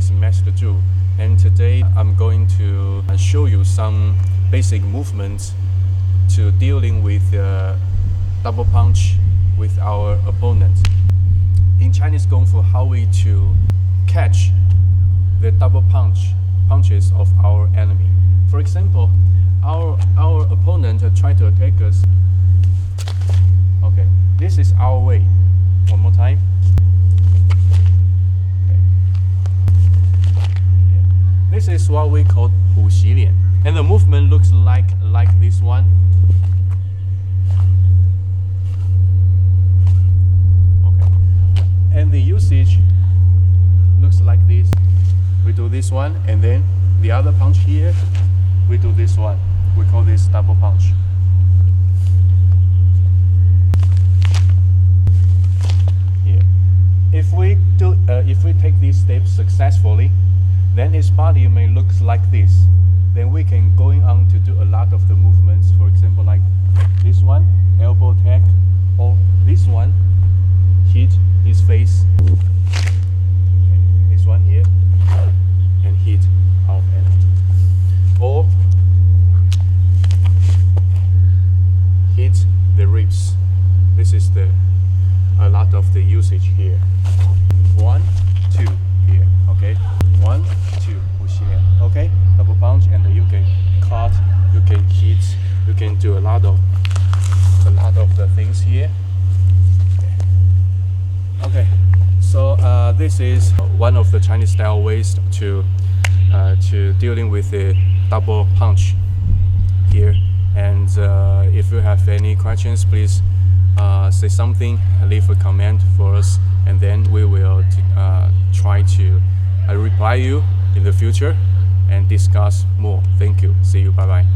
is Master Chu, and today I'm going to show you some basic movements to dealing with double punch with our opponent. In Chinese Kung Fu, how we to catch the double punches of our enemy. For example, our opponent try to attack us. Okay, this is our way. One more time. Okay. Yeah. This is what we call Hu Xi Lian, and the movement looks like this one. Okay, and the usage looks like this. We do this one, and then the other punch here, we do this one. We call this double punch. Here, if we take these steps successfully, then his body may look like this. Then we can going on to do a lot of the movements. For example, like this one, elbow tag, or this one, hit his face. Okay, this one here, and hit our enemy. Or hit the ribs. This is a lot of the usage here. 1, 2 here. Okay, 1, 2. Okay, double punch, and you can cut, you can hit, you can do a lot of the things here. Okay, so this is one of the Chinese style ways to dealing with the double punch here. And if you have any questions, please say something, leave a comment for us, and then we will try to reply you in the future and discuss more. Thank you. See you. Bye bye.